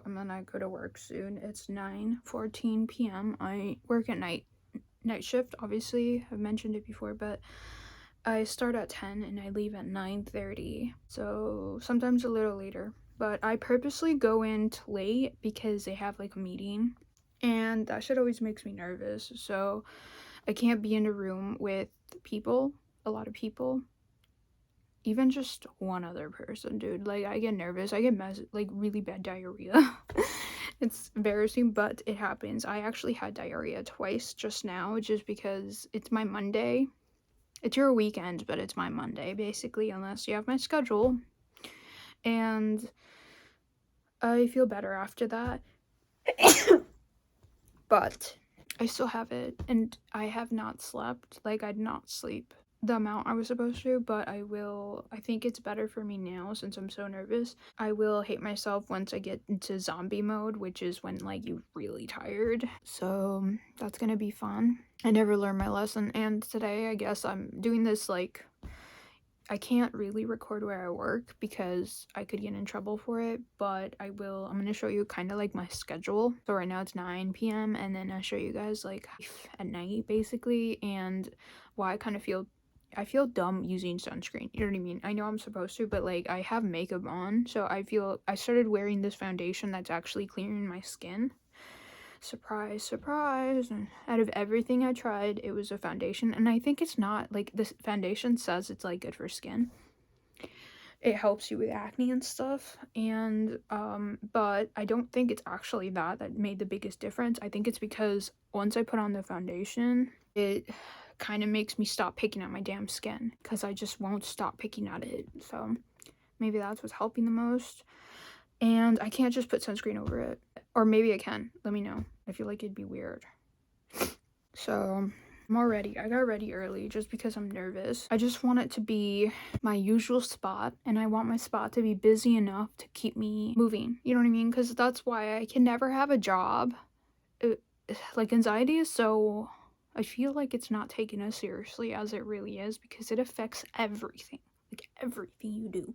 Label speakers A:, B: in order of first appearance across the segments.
A: out and then I go to work soon. It's 9:14 p.m. I work at night shift, obviously. I've mentioned it before, but I start at 10 and I leave at 9:30. So sometimes a little later. But I purposely go in late because they have like a meeting. And that shit always makes me nervous. So I can't be in a room with people, a lot of people. Even just one other person, dude. Like, I get nervous. I get like really bad diarrhea. It's embarrassing, but it happens. I actually had diarrhea twice just now, just because it's my Monday. It's your weekend, but it's my Monday, basically, unless you have my schedule. And I feel better after that. But I still have it, and I have not slept. Like, I did not sleep the amount I was supposed to, but I will. I think it's better for me now since I'm so nervous. I will hate myself once I get into zombie mode, which is when like you're really tired. So that's gonna be fun. I never learned my lesson, and today I guess I'm doing this like, I can't really record where I work because I could get in trouble for it, but I'm going to show you kind of like my schedule. So right now it's 9 p.m. and then I show you guys like at night basically, and why I feel dumb using sunscreen. You know what I mean? I know I'm supposed to, but like I have makeup on, so I started wearing this foundation that's actually clearing my skin. Surprise, surprise. And out of everything I tried, it was a foundation, and I think it's not like, this foundation says it's like good for skin. It helps you with acne and stuff, and but I don't think it's actually that made the biggest difference. I think it's because once I put on the foundation, it kind of makes me stop picking at my damn skin because I just won't stop picking at it. So maybe that's what's helping the most. And I can't just put sunscreen over it. Or maybe I can. Let me know. I feel like it'd be weird. So I'm all ready. I got ready early just because I'm nervous. I just want it to be my usual spot, and I want my spot to be busy enough to keep me moving. You know what I mean? Because that's why I can never have a job. Like, anxiety is so... I feel like it's not taken as seriously as it really is because it affects everything. Like, everything you do.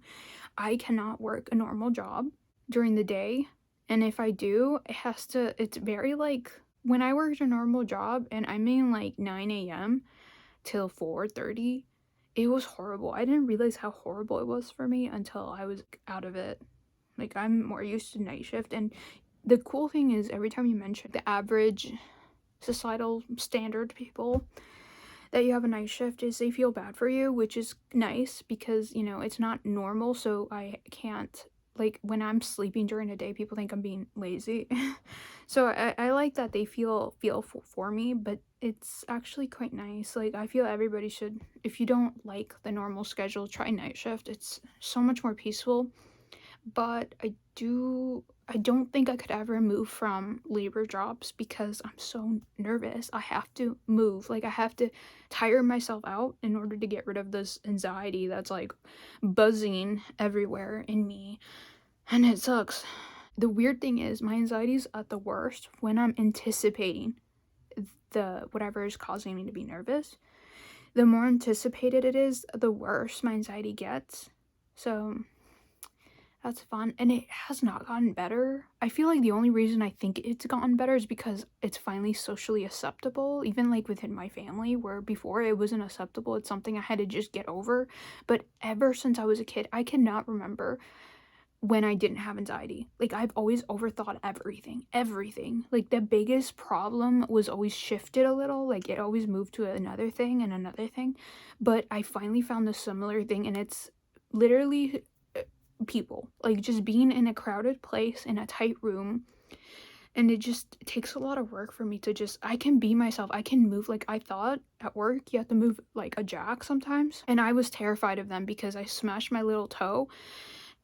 A: I cannot work a normal job during the day, and if I do, it's very like, when I worked a normal job and I mean like 9 a.m. till 4:30, it was horrible. I didn't realize how horrible it was for me until I was out of it. Like, I'm more used to night shift, and the cool thing is every time you mention the average societal standard people that you have a night shift, is they feel bad for you, which is nice because, you know, it's not normal. So I can't, like, when I'm sleeping during the day, people think I'm being lazy. So I like that they feel for me, but it's actually quite nice. Like, I feel everybody should, if you don't like the normal schedule, try night shift. It's so much more peaceful. But I don't think I could ever move from labor jobs because I'm so nervous. I have to move. Like, I have to tire myself out in order to get rid of this anxiety that's like buzzing everywhere in me. And it sucks. The weird thing is, my anxiety is at the worst when I'm anticipating the whatever is causing me to be nervous. The more anticipated it is, the worse my anxiety gets. So that's fun, and it has not gotten better. I feel like the only reason I think it's gotten better is because it's finally socially acceptable, even like within my family, where before it wasn't acceptable. It's something I had to just get over. But ever since I was a kid, I cannot remember when I didn't have anxiety. Like, I've always overthought everything. Like, the biggest problem was always shifted a little. Like, it always moved to another thing and another thing. But I finally found a similar thing, and it's literally people. Like, just being in a crowded place in a tight room, and it just takes a lot of work for me to just, I can be myself, I can move. Like, I thought at work you have to move like a jack sometimes, and I was terrified of them because I smashed my little toe.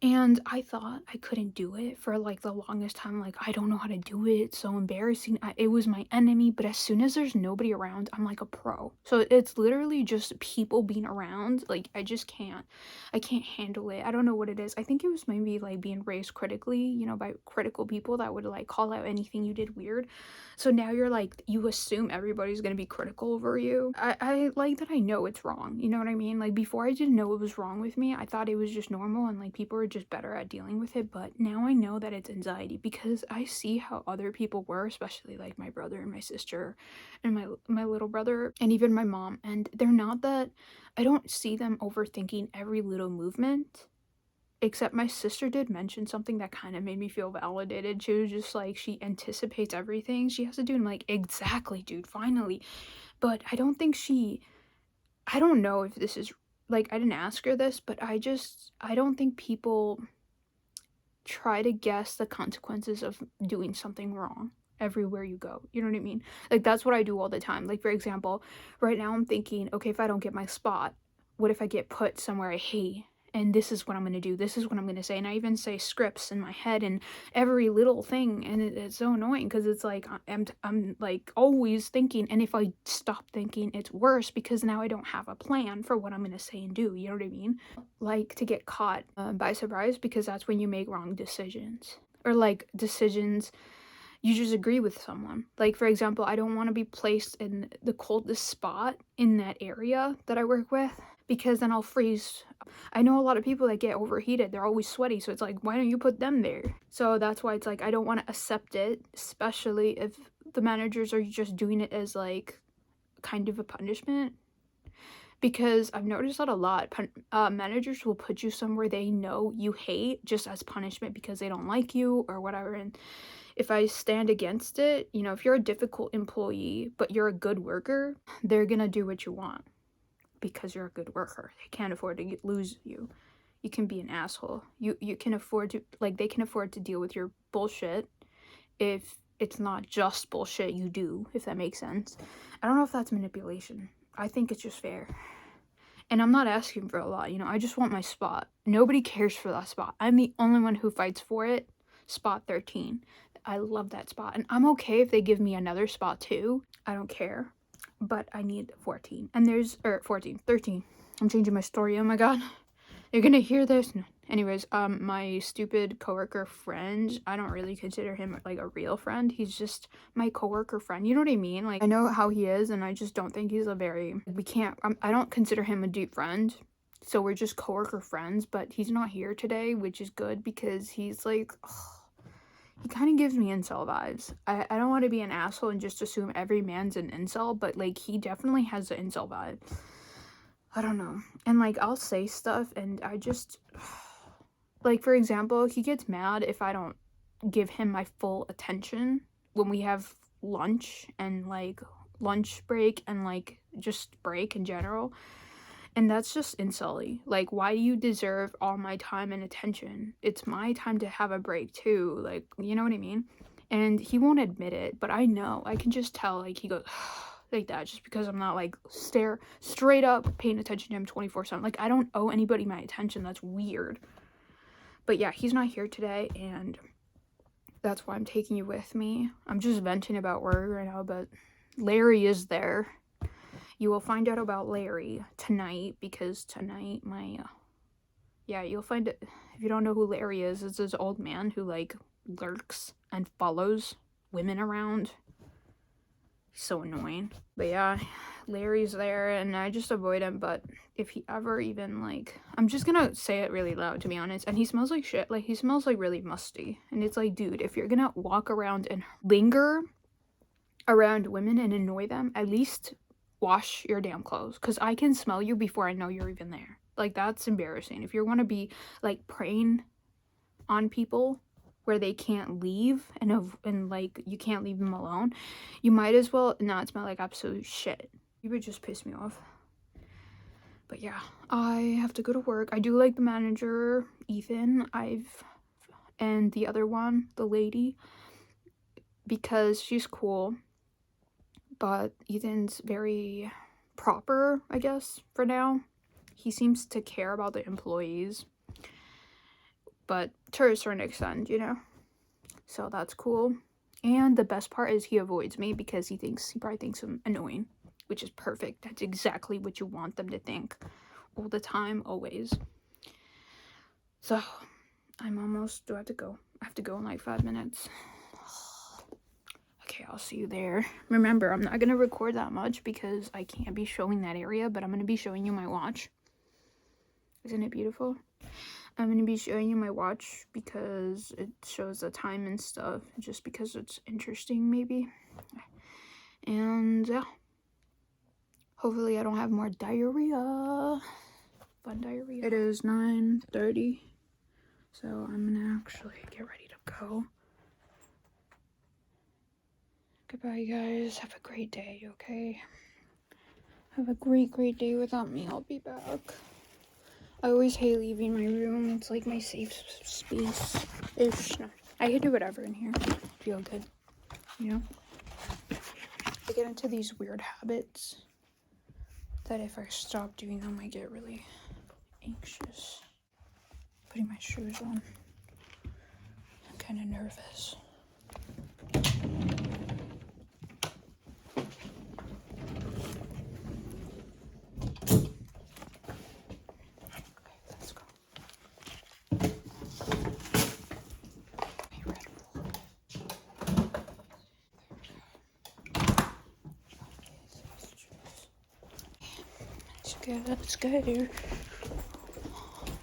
A: And I thought I couldn't do it for like the longest time. Like, I don't know how to do it. It's so embarrassing. It was my enemy. But as soon as there's nobody around, I'm like a pro. So it's literally just people being around. Like, I can't handle it. I don't know what it is. I think it was maybe like being raised critically, you know, by critical people that would like call out anything you did weird. So now you're like, you assume everybody's gonna be critical over you. I like that I know it's wrong. You know what I mean? Like, before I didn't know it was wrong with me. I thought it was just normal, and like people were just better at dealing with it. But now I know that it's anxiety because I see how other people were, especially like my brother and my sister and my little brother and even my mom. And they're not that, I don't see them overthinking every little movement. Except my sister did mention something that kind of made me feel validated. She was just like, she anticipates everything she has to do. And I'm like, exactly, dude, finally. But I don't think I don't know if this is, like, I didn't ask her this, but I don't think people try to guess the consequences of doing something wrong everywhere you go. You know what I mean? Like, that's what I do all the time. Like, for example, right now I'm thinking, okay, if I don't get my spot, what if I get put somewhere I hate? And this is what I'm going to do. This is what I'm going to say. And I even say scripts in my head and every little thing. And it's so annoying because it's like I'm like always thinking. And if I stop thinking, it's worse because now I don't have a plan for what I'm going to say and do. You know what I mean? Like to get caught by surprise because that's when you make wrong decisions. Or like decisions you just agree with someone. Like, for example, I don't want to be placed in the coldest spot in that area that I work with because then I'll freeze. I know a lot of people that get overheated. They're always sweaty. So it's like, why don't you put them there? So that's why it's like, I don't want to accept it, especially if the managers are just doing it as like kind of a punishment. Because I've noticed that a lot. Managers will put you somewhere they know you hate just as punishment because they don't like you or whatever. And if I stand against it, you know, if you're a difficult employee, but you're a good worker, they're gonna do what you want because you're a good worker. They can't afford to lose you. You can be an asshole. You can afford to, like, they can afford to deal with your bullshit if it's not just bullshit you do, if that makes sense. I don't know if that's manipulation. I think it's just fair. And I'm not asking for a lot, you know, I just want my spot. Nobody cares for that spot. I'm the only one who fights for it. Spot 13. I love that spot. And I'm okay if they give me another spot too. I don't care. But I need 14. And there's, 14, 13. I'm changing my story. Oh my god. You're gonna hear this. No. Anyways, my stupid coworker friend, I don't really consider him like a real friend. He's just my coworker friend. You know what I mean? Like, I know how he is, and I just don't think he's a very, I don't consider him a deep friend. So we're just coworker friends, but he's not here today, which is good because he's like, he kind of gives me incel vibes. I don't want to be an asshole and just assume every man's an incel, but like he definitely has the incel vibe. I don't know. And like I'll say stuff and I just, like, for example, he gets mad if I don't give him my full attention when we have lunch and like lunch break and like just break in general. And that's just insulty. Like, why do you deserve all my time and attention? It's my time to have a break too. Like, you know what I mean? And he won't admit it, but I know. I can just tell, like, he goes like that just because I'm not like straight up paying attention to him 24/7. Like, I don't owe anybody my attention. That's weird. But yeah, he's not here today, and that's why I'm taking you with me. I'm just venting about work right now, but Larry is there. You will find out about Larry tonight because tonight yeah, you'll find it. If you don't know who Larry is, it's this old man who like lurks and follows women around. He's so annoying. But yeah, Larry's there and I just avoid him, but if he ever even like, I'm just gonna say it really loud to be honest, and he smells like shit. Like, he smells like really musty. And it's like, dude, if you're gonna walk around and linger around women and annoy them, at least wash your damn clothes, because I can smell you before I know you're even there. Like, that's embarrassing. If you want to be like preying on people where they can't leave and like you can't leave them alone, you might as well not smell like absolute shit. You would just piss me off. But yeah, I have to go to work. I do like the manager, Ethan, and the other one, the lady, because she's cool. But Ethan's very proper, I guess, for now. He seems to care about the employees, but to a certain extent, you know? So that's cool. And the best part is he avoids me because he probably thinks I'm annoying, which is perfect. That's exactly what you want them to think all the time, always. So, do I have to go? I have to go in like 5 minutes. Okay, I'll see you there. Remember, I'm not going to record that much because I can't be showing that area, but I'm going to be showing you my watch. Isn't it beautiful? I'm going to be showing you my watch because it shows the time and stuff, just because it's interesting maybe. And yeah, hopefully I don't have more diarrhea. Fun diarrhea. It is 9:30, so I'm going to actually get ready to go. Goodbye, guys. Have a great day, okay? Have a great day without me. I'll be back. I always hate leaving my room. It's like my safe space-ish. I can do whatever in here. Feel good, you know? I get into these weird habits that if I stop doing them, I get really anxious. Putting my shoes on. I'm kind of nervous. Let's go.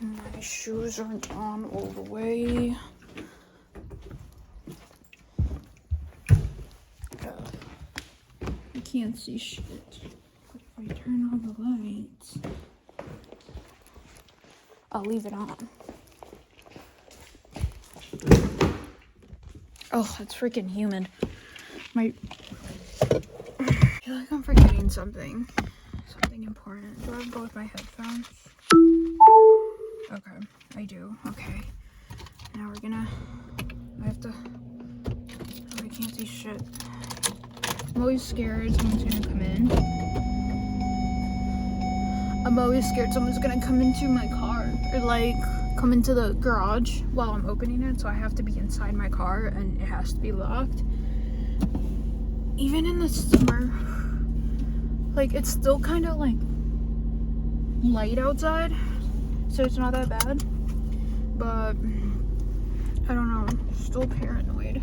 A: My shoes aren't on all the way. I can't see shit. But if I turn on the lights, I'll leave it on. Oh, that's freaking humid. I feel like I'm forgetting something important. Do I have both my headphones? Okay, I do. Okay. Now I can't see shit. I'm always scared someone's gonna come in. I'm always scared someone's gonna come into my car or like come into the garage while I'm opening it, so I have to be inside my car and it has to be locked. Even in the summer, like it's still kind of like light outside, so it's not that bad, but I don't know, I'm still paranoid.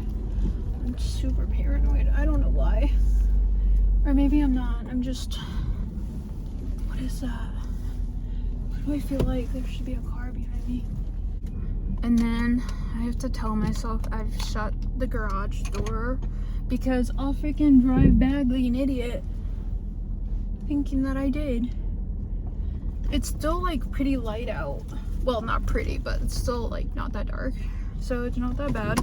A: I'm super paranoid. I don't know why, or maybe I'm not. I'm just, what is that? Why do I feel like there should be a car behind me? And then I have to tell myself I've shut the garage door because I'll freaking drive back like an idiot thinking that I did. It's still like pretty light out. Well, not pretty, but it's still like not that dark, so it's not that bad.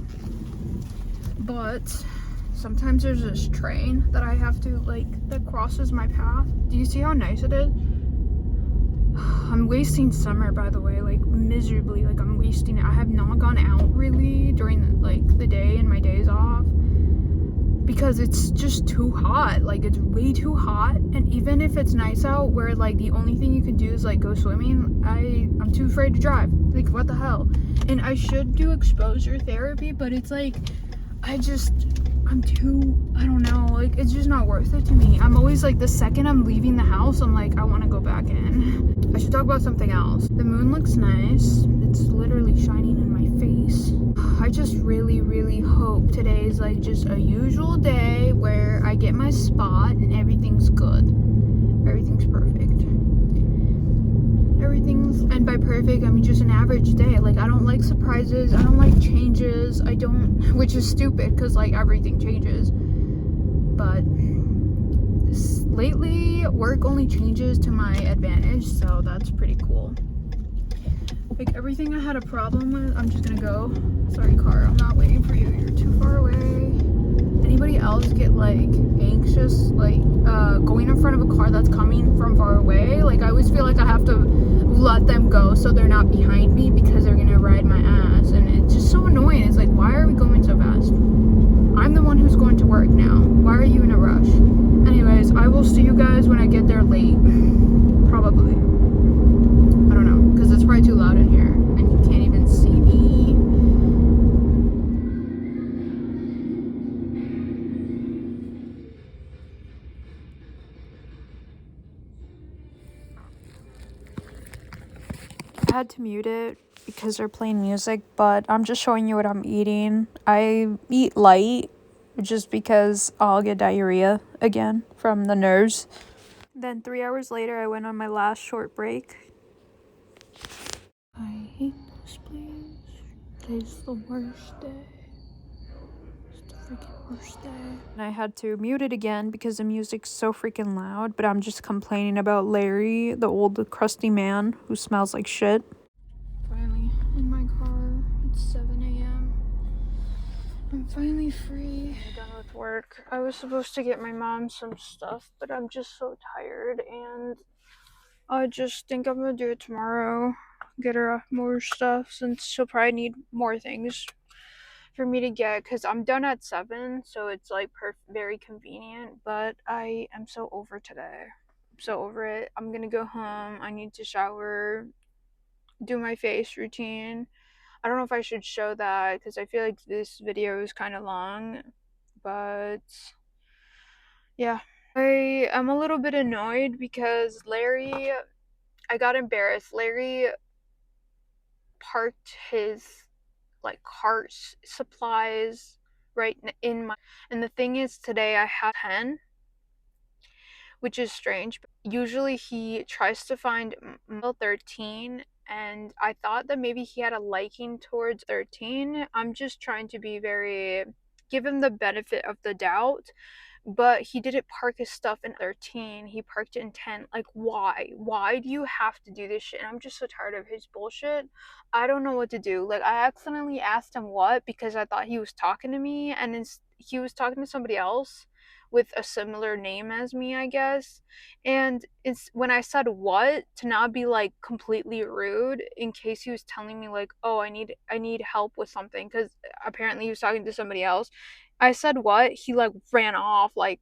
A: But sometimes there's this train that I have to that crosses my path. Do you see how nice it is? I'm wasting summer, by the way, like miserably. Like I'm wasting it. I have not gone out really during the day and my days off because it's just too hot. Like it's way too hot. And even if it's nice out where the only thing you can do is go swimming, I'm too afraid to drive. Like what the hell? And I should do exposure therapy, but it's I don't know, it's just not worth it to me. I'm always the second I'm leaving the house, I'm I want to go back in. I should talk about something else. The moon looks nice. It's literally shining in my face. I just really hope today is just a usual day where I get my spot and everything's good. Everything's perfect. And by perfect, I mean just an average day. I don't like surprises. I don't like changes. Which is stupid because everything changes. But lately, work only changes to my advantage, so that's pretty cool. Everything I had a problem with, I'm just gonna go. Sorry, car, I'm not waiting for you. You're too far away. Anybody else get anxious going in front of a car that's coming from far away? I always feel I have to let them go so they're not behind me because they're gonna ride my ass, and it's just so annoying. It's why are we going so fast? I'm the one who's going to work now. Why are you in a rush? Anyways, I will see you guys when I get there late. Probably. I don't know, because it's probably too loud in here and you can't even see me. I had to mute it because they're playing music, but I'm just showing you what I'm eating. I eat light just because I'll get diarrhea again from the nerves. Then 3 hours later, I went on my last short break. I hate Today's the worst day. It's the freaking worst day. And I had to mute it again because the music's so freaking loud, but I'm just complaining about Larry, the old crusty man who smells like shit. Finally in my car. It's 7 a.m. I'm finally free. I'm done with work. I was supposed to get my mom some stuff, but I'm just so tired, and I just think I'm gonna do it tomorrow. Get her more stuff since she'll probably need more things for me to get because I'm done at 7, so it's like very convenient. But I am so over today. I'm so over it. I'm gonna go home. I need to shower, do my face routine. I don't know if I should show that because I feel like this video is kind of long, but yeah. I am a little bit annoyed because I got embarrassed. Larry parked his like cart supplies right in my, and the thing is today I have 10, which is strange. Usually he tries to find 13, and I thought that maybe he had a liking towards 13. I'm just trying to give him the benefit of the doubt, but he didn't park his stuff in 13. He parked it in 10. Like, why? Why do you have to do this shit? And I'm just so tired of his bullshit. I don't know what to do. Like, I accidentally asked him what because I thought he was talking to me, and he was talking to somebody else with a similar name as me, I guess. And it's when I said what to not be like completely rude in case he was telling me like, oh, I need help with something, because apparently he was talking to somebody else. I said what? He like ran off, like,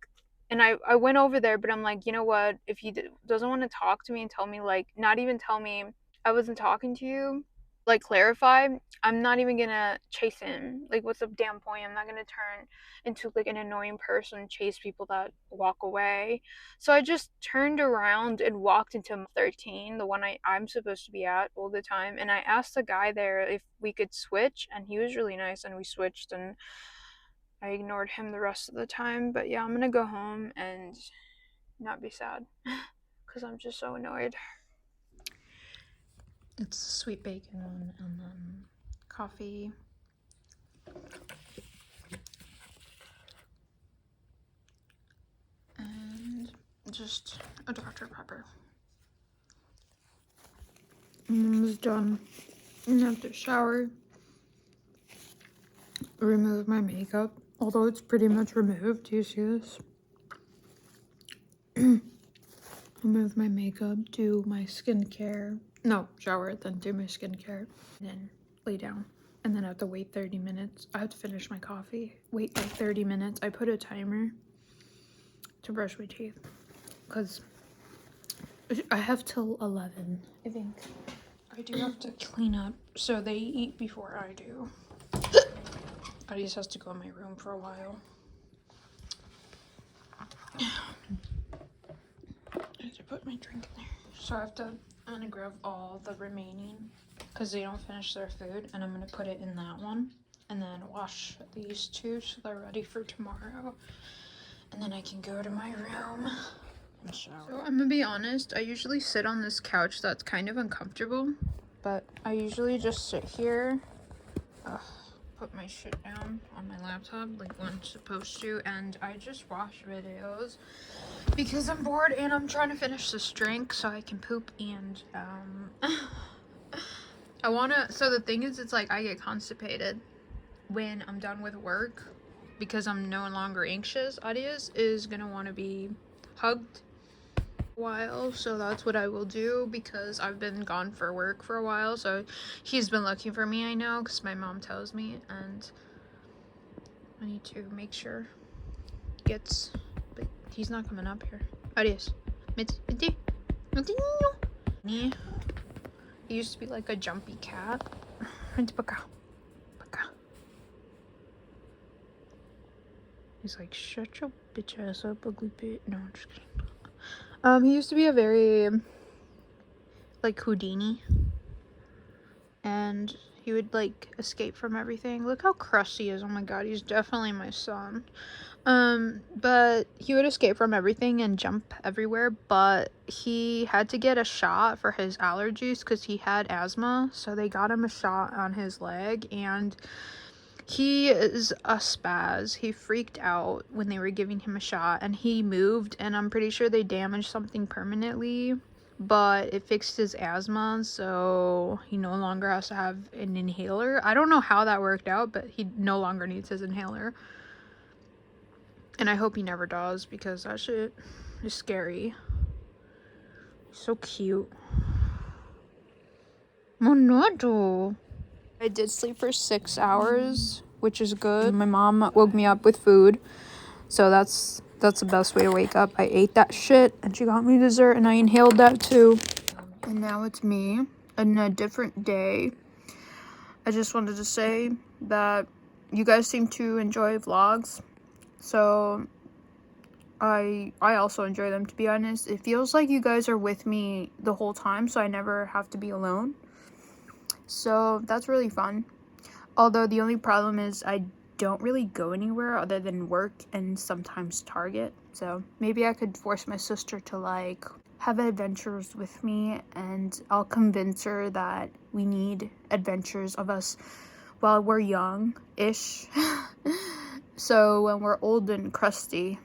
A: and I went over there, but I'm like, you know what? If he doesn't want to talk to me and tell me, like, not even tell me I wasn't talking to you, like clarify, I'm not even gonna chase him. Like, what's the damn point? I'm not gonna turn into like an annoying person and chase people that walk away. So I just turned around and walked into 13, the one I'm supposed to be at all the time, and I asked the guy there if we could switch, and he was really nice, and we switched, and I ignored him the rest of the time. But yeah, I'm gonna go home and not be sad because I'm just so annoyed. It's sweet bacon one, and then coffee. And just a Dr. Pepper. I'm almost done. I have to shower, remove my makeup, although it's pretty much removed. Do you see this? Remove my makeup, do my skincare. No, shower, then do my skincare, then lay down. And then I have to wait 30 minutes. I have to finish my coffee, wait like 30 minutes. I put a timer to brush my teeth because I have till 11, I think. I do have to clean up, so they eat before I do. I just has to go in my room for a while. I have to put my drink in there. So I'm gonna grab all the remaining because they don't finish their food, and I'm gonna put it in that one and then wash these two so they're ready for tomorrow, and then I can go to my room and shower. So I'm gonna be honest, I usually sit on this couch that's kind of uncomfortable, but I usually just sit here, put my shit down on my laptop like one's supposed to, and I just watch videos because I'm bored and I'm trying to finish this drink so I can poop. And so the thing is, it's like I get constipated when I'm done with work because I'm no longer anxious. Adios is gonna want to be hugged a while, so that's what I will do because I've been gone for work for a while. So he's been looking for me, I know, because my mom tells me, and I need to make sure he gets, but he's not coming up here. Adios. He used to be like a jumpy cat. He's like, shut your bitch ass up, ugly bitch. No, I'm just kidding. He used to be a very like Houdini, and He would like escape from everything. Look how crusty he is. Oh my god, he's definitely my son. But he would escape from everything and jump everywhere, but he had to get a shot for his allergies because he had asthma, so they got him a shot on his leg, and he is a spaz. He freaked out when they were giving him a shot, and he moved, and I'm pretty sure they damaged something permanently, but it fixed his asthma, so he no longer has to have an inhaler. I don't know how that worked out, but he no longer needs his inhaler. And I hope he never does, because that shit is scary. He's so cute. Monado. I did sleep for 6 hours, which is good. My mom woke me up with food, so that's the best way to wake up. I ate that shit, and she got me dessert, and I inhaled that too. And now it's me, on a different day. I just wanted to say that you guys seem to enjoy vlogs, so I also enjoy them, to be honest. It feels like you guys are with me the whole time, so I never have to be alone. So that's really fun. Although the only problem is I don't really go anywhere other than work and sometimes Target. So maybe I could force my sister to like have adventures with me, and I'll convince her that we need adventures of us while we're young-ish. So when we're old and crusty,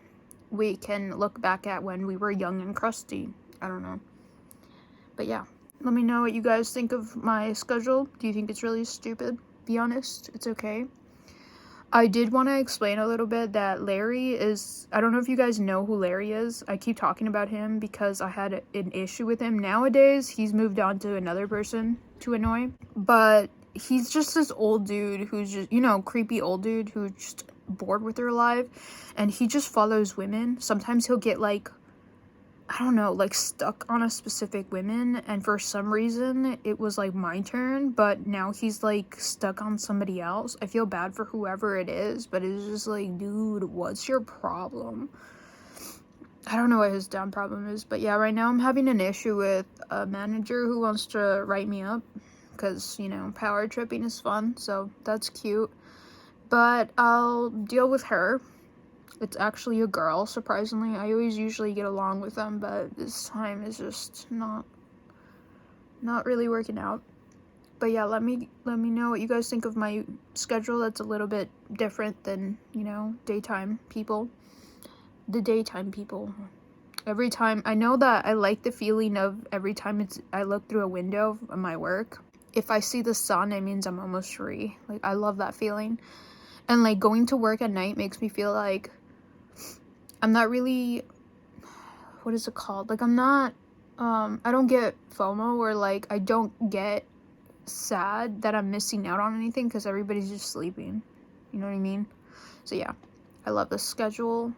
A: we can look back at when we were young and crusty. I don't know. But yeah, let me know what you guys think of my schedule. Do you think it's really stupid? Be honest, it's okay. I did want to explain a little bit that Larry is, I don't know if you guys know who Larry is. I keep talking about him because I had an issue with him. Nowadays, he's moved on to another person to annoy. But he's just this old dude who's just, you know, creepy old dude who's just bored with their life. And he just follows women. Sometimes he'll get like, I don't know, like stuck on a specific woman, and for some reason it was like my turn, but now he's like stuck on somebody else. I feel bad for whoever it is, but it's just like, dude, what's your problem? I don't know what his damn problem is, but yeah, right now I'm having an issue with a manager who wants to write me up because, you know, power tripping is fun, so that's cute. But I'll deal with her. It's actually a girl, surprisingly. I always usually get along with them, but this time is just not really working out. But yeah, let me know what you guys think of my schedule that's a little bit different than, you know, daytime people. The daytime people. Every time, I know that I like the feeling of every time I look through a window of my work. If I see the sun, it means I'm almost free. Like, I love that feeling. And like going to work at night makes me feel like I'm not really, what is it called? Like, I'm not, I don't get FOMO, or like, I don't get sad that I'm missing out on anything because everybody's just sleeping. You know what I mean? So yeah, I love this schedule.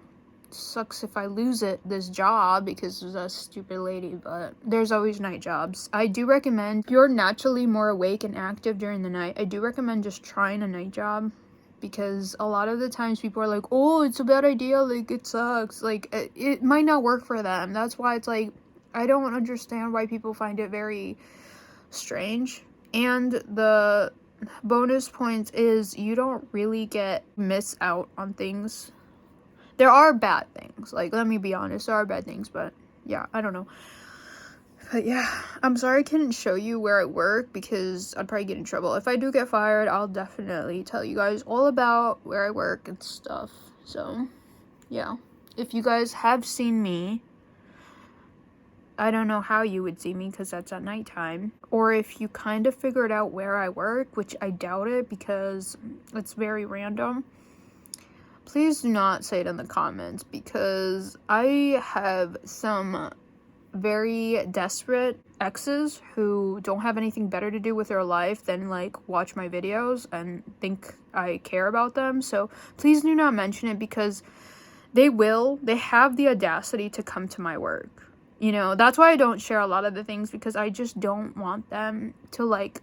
A: Sucks if I lose this job because of that stupid lady, but there's always night jobs. I do recommend, if you're naturally more awake and active during the night, I do recommend just trying a night job. Because a lot of the times people are like, oh, it's a bad idea, like, it sucks. Like, it might not work for them. That's why it's like, I don't understand why people find it very strange. And the bonus point is you don't really miss out on things. There are bad things. Like, let me be honest, there are bad things, but yeah, I don't know. But yeah, I'm sorry I couldn't show you where I work because I'd probably get in trouble. If I do get fired, I'll definitely tell you guys all about where I work and stuff. So, yeah. If you guys have seen me, I don't know how you would see me because that's at nighttime. Or if you kind of figured out where I work, which I doubt it because it's very random, please do not say it in the comments because I have some very desperate exes who don't have anything better to do with their life than like watch my videos and think I care about them. So please do not mention it because they have the audacity to come to my work. You know, that's why I don't share a lot of the things, because I just don't want them to like,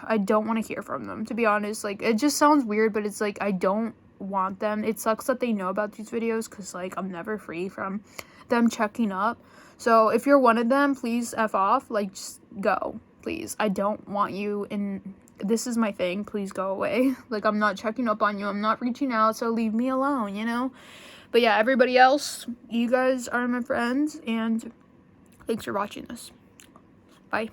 A: I don't want to hear from them, to be honest. Like, it just sounds weird, but it's like, I don't want them. It sucks that they know about these videos because like I'm never free from them checking up. So if you're one of them, please F off. Like, just go, please. I don't want you in this is my thing, please go away. Like, I'm not checking up on you, I'm not reaching out, so leave me alone, you know? But yeah, everybody else, you guys are my friends, and thanks for watching this. Bye.